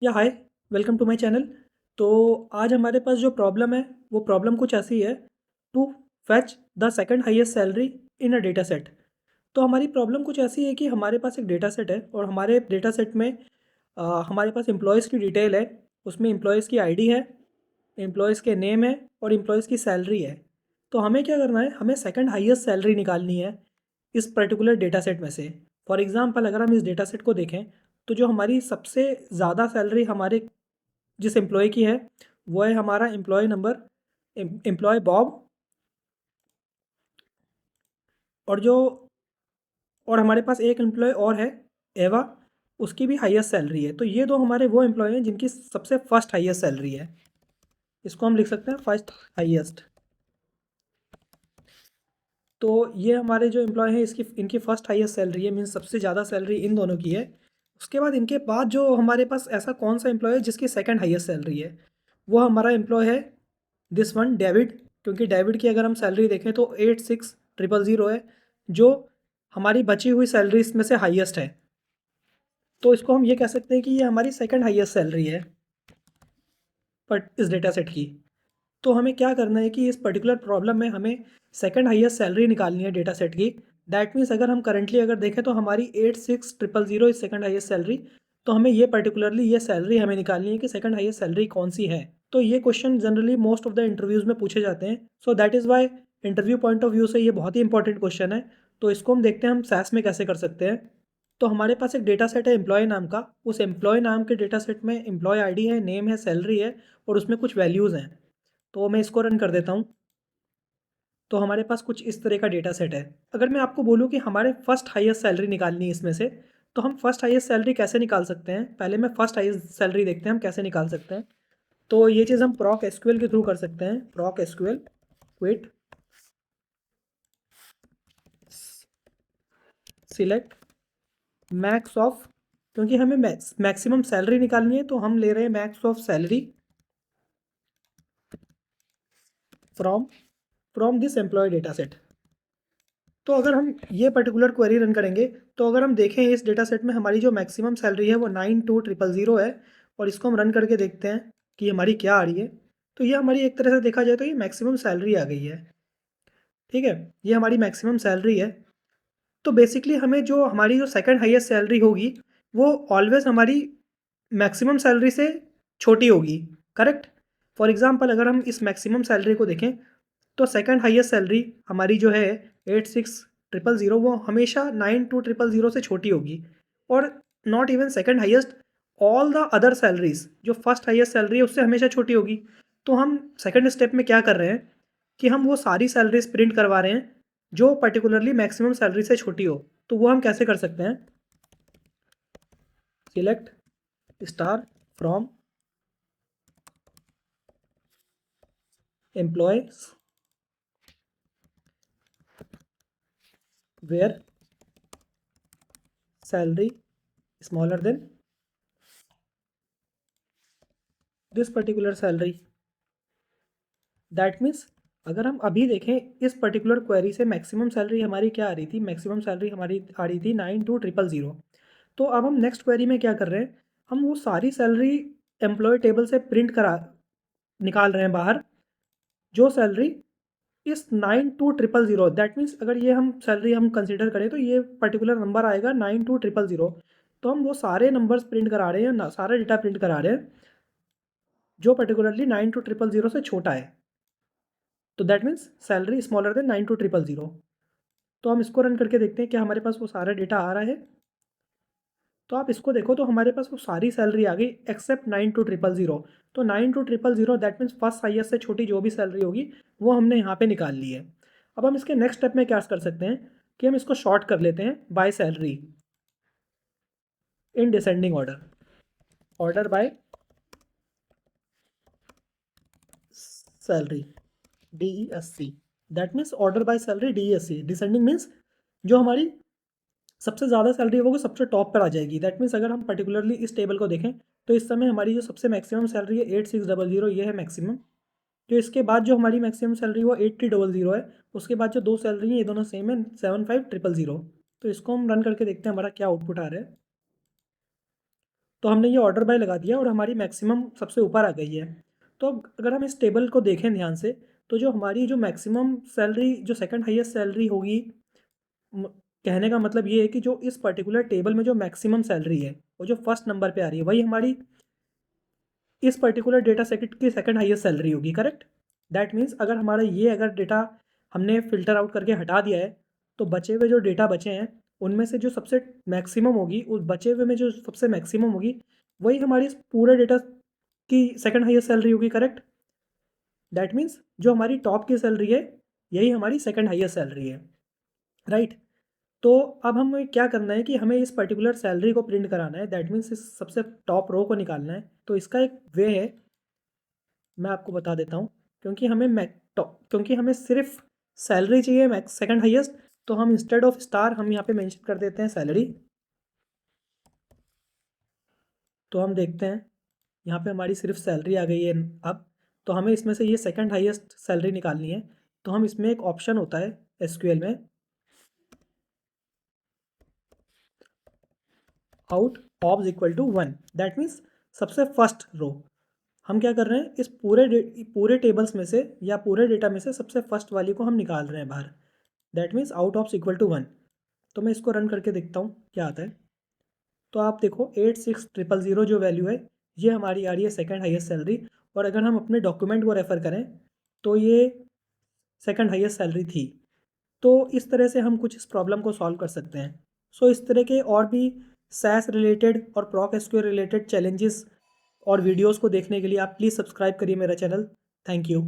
या हाय, welcome to my channel. तो आज हमारे पास जो प्रॉब्लम है वो प्रॉब्लम कुछ ऐसी है। To fetch the second highest salary in a data set. तो हमारी प्रॉब्लम कुछ ऐसी है कि हमारे पास एक डेटा सेट है और हमारे डेटा सेट में हमारे पास एम्प्लॉयज़ की डिटेल है। उसमें एम्प्लॉयज़ की आईडी है, एम्प्लॉयज़ के नेम है और एम्प्लॉयज़ की सैलरी है। तो हमें क्या करना है, हमें सेकंड हाईएस्ट सैलरी निकालनी है इस पर्टिकुलर डेटा सेट में से। फॉर एग्जांपल अगर हम इस डेटा सेट को देखें तो जो हमारी सबसे ज़्यादा सैलरी हमारे जिस एम्प्लॉय की है वो है हमारा एम्प्लॉय नंबर एम्प्लॉय बॉब। और जो और हमारे पास एक एम्प्लॉय और है एवा, उसकी भी हाईएस्ट सैलरी है। तो ये दो हमारे वो एम्प्लॉय हैं जिनकी सबसे फर्स्ट हाईएस्ट सैलरी है। इसको हम लिख सकते हैं फर्स्ट हाईएस्ट। तो ये हमारे जो एम्प्लॉय हैं इसकी इनकी फर्स्ट हाईएस्ट सैलरी है, मीन्स सबसे ज़्यादा सैलरी इन दोनों की है। उसके बाद इनके बाद जो हमारे पास ऐसा कौन सा एम्प्लॉय है जिसकी सेकंड हाईएस्ट सैलरी है, वो हमारा एम्प्लॉय है दिस वन डेविड। क्योंकि डेविड की अगर हम सैलरी देखें तो 86,000 है, जो हमारी बची हुई सैलरीज में से हाईएस्ट है। तो इसको हम ये कह सकते हैं कि ये हमारी सेकंड हाईएस्ट सैलरी है बट इस डेटा सेट की। तो हमें क्या करना है कि इस पर्टिकुलर प्रॉब्लम में हमें सेकंड हाईएस्ट सैलरी निकालनी है डेटा सेट की। दैट मीन्स अगर हम करंटली अगर देखें तो हमारी 86,000 इज सेकंड हाईएस्ट सैलरी। तो हमें ये पर्टिकुलरली ये सैलरी हमें निकालनी है कि सेकंड हाईएस्ट सैलरी कौन सी है। तो ये question generally most of the interviews में पूछे जाते हैं। So that is why interview point of view से ये बहुत ही इंपॉर्टेंट क्वेश्चन है। तो इसको हम देखते हैं हम सैस में कैसे कर सकते हैं। तो हमारे पास एक डेटा सेट है एम्प्लॉय नाम का। उस एम्प्लॉय नाम के डेटा सेट में एम्प्लॉय आईडी है, नेम है, सैलरी है और उसमें कुछ वैल्यूज़ हैं। तो मैं इसको रन कर देता हूँ। तो हमारे पास कुछ इस तरह का डेटा सेट है। अगर मैं आपको बोलूँ कि हमारे फर्स्ट हाईएस्ट सैलरी निकालनी है इसमें से, तो हम फर्स्ट हाईएस्ट सैलरी कैसे निकाल सकते हैं? पहले मैं फर्स्ट हाईएस्ट सैलरी देखते हैं हम कैसे निकाल सकते हैं। तो ये चीज़ हम प्रॉक एसक्यूएल के थ्रू कर सकते हैं। Proc SQL quit select max of, क्योंकि हमें मैक्सिमम सैलरी निकालनी है तो हम ले रहे हैं max of salary from from this employee data set. तो अगर हम ये पर्टिकुलर क्वेरी रन करेंगे तो अगर हम देखें इस डेटा सेट में हमारी जो मैक्सिमम सैलरी है वो 92,000 है। और इसको हम रन करके देखते हैं कि हमारी क्या आ रही है। तो ये हमारी एक तरह से देखा जाए तो ये मैक्सिमम सैलरी आ गई है। ठीक है, ये हमारी मैक्सिमम सैलरी है। तो बेसिकली हमें जो हमारी जो सेकंड हाईएस्ट सैलरी होगी वो ऑलवेज हमारी मैक्सिमम सैलरी से छोटी होगी। करेक्ट। फॉर एग्जांपल अगर हम इस मैक्सिमम सैलरी को देखें तो सेकंड हाईएस्ट सैलरी हमारी जो है 86,000 वो हमेशा 92,000 से छोटी होगी। और not even second highest, all the other salaries जो फर्स्ट हाईएस्ट सैलरी है उससे हमेशा छोटी होगी। तो हम सेकंड स्टेप में क्या कर रहे हैं कि हम वो सारी सैलरीज प्रिंट करवा रहे हैं जो पर्टिकुलरली मैक्सिमम सैलरी से छोटी हो। तो वो हम कैसे कर सकते हैं? Select star from employees where salary smaller than this particular salary. That means अगर हम अभी देखें इस पर्टिकुलर क्वेरी से मैक्सिमम सैलरी हमारी क्या आ रही थी? मैक्सिमम सैलरी हमारी आ रही थी 92,000। तो अब हम नेक्स्ट क्वेरी में क्या कर रहे हैं, हम वो सारी सैलरी एम्प्लॉय टेबल से प्रिंट करा निकाल रहे हैं बाहर, जो सैलरी इस 92,000, दैट मीन्स अगर ये हम सैलरी हम कंसिडर करें तो ये पर्टिकुलर नंबर आएगा 92,000। तो हम वो सारे नंबर्स प्रिंट करा रहे हैं ना, सारा डेटा प्रिंट करा रहे हैं जो पर्टिकुलरली 92,000 से छोटा है। तो that means salary smaller then 92,000। तो हम इसको रन करके देखते हैं कि हमारे पास वो सारा डेटा आ रहा है। तो आप इसको देखो तो हमारे पास वो सारी सैलरी आ गई एक्सेप्ट 92,000। तो 92,000 दैट मीन्स फर्स्ट हाईएस्ट से छोटी जो भी सैलरी होगी वो हमने यहाँ पे निकाल ली है। अब हम इसके नेक्स्ट स्टेप में क्या कर सकते हैं कि हम इसको शॉर्ट कर लेते हैं by salary in descending order, order by salary DESC। That means order by salary DESC। Descending means जो हमारी सबसे ज़्यादा सैलरी है वो सबसे टॉप पर आ जाएगी। दैट मीन्स अगर हम पर्टिकुलरली इस टेबल को देखें तो इस समय हमारी जो सबसे मैक्सिमम सैलरी है 86,000, ये है मैक्सिमम। जो इसके बाद जो हमारी मैक्सिमम सैलरी वो 80,000 है। उसके बाद जो दो सैलरी है ये दोनों सेम है 75,000। तो इसको हम रन करके देखते हैं हमारा क्या आउटपुट आ रहा है। तो हमने ये ऑर्डर बाय लगा दिया और हमारी मैक्सिमम सबसे ऊपर आ गई है। तो अब अगर हम इस टेबल को देखें ध्यान से, तो जो हमारी जो मैक्सिमम सैलरी, जो सेकंड हाईएस्ट सैलरी होगी, कहने का मतलब ये है कि जो इस पर्टिकुलर टेबल में जो मैक्सिमम सैलरी है वो जो फर्स्ट नंबर पे आ रही है वही हमारी इस पर्टिकुलर डेटा सेट की सेकंड हाईएस्ट सैलरी होगी, करेक्ट। दैट मीन्स अगर हमारा ये अगर डेटा हमने फ़िल्टर आउट करके हटा दिया है, तो बचे हुए जो डेटा बचे हैं उनमें से जो सबसे मैक्सिमम होगी, उस बचे हुए में जो सबसे मैक्सिमम होगी वही हमारी इस पूरे डेटा की सेकंड हाईएस्ट सैलरी होगी, करेक्ट। दैट मीन्स जो हमारी टॉप की सैलरी है यही हमारी सेकंड हाईएस्ट सैलरी है, राइट। तो अब हमें क्या करना है कि हमें इस पर्टिकुलर सैलरी को प्रिंट कराना है, दैट मीन्स इस सबसे टॉप रो को निकालना है। तो इसका एक वे है, मैं आपको बता देता हूँ। क्योंकि हमें सिर्फ सैलरी चाहिए मैक्स सेकंड हाईएस्ट, तो हम इंस्टेड ऑफ स्टार हम यहाँ पे मेंशन कर देते हैं सैलरी। तो हम देखते हैं यहाँ पे हमारी सिर्फ सैलरी आ गई है अब। तो हमें इसमें से ये सेकंड हाईएस्ट सैलरी निकालनी है। तो हम इसमें एक ऑप्शन होता है एसक्यूएल में, outobs equal to 1, that means सबसे फर्स्ट रो। हम क्या कर रहे हैं, इस पूरे टेबल्स में से या पूरे डेटा में से सबसे फर्स्ट वाली को हम निकाल रहे हैं बाहर। That means outobs equal to 1। तो मैं इसको रन करके देखता हूँ क्या आता है। तो आप देखो 86,000 जो वैल्यू है ये हमारी आ रही है सेकंड हाईएस्ट सैलरी। और अगर हम अपने डॉक्यूमेंट को रेफ़र करें तो ये सेकंड हाईएस्ट सैलरी थी। तो इस तरह से हम कुछ इस प्रॉब्लम को सॉल्व कर सकते हैं। सो इस तरह के और भी सैस रिलेटेड और प्रॉक एसक्यूएल रिलेटेड चैलेंजेस और वीडियोस को देखने के लिए आप प्लीज़ सब्सक्राइब करिए मेरा चैनल। Thank you.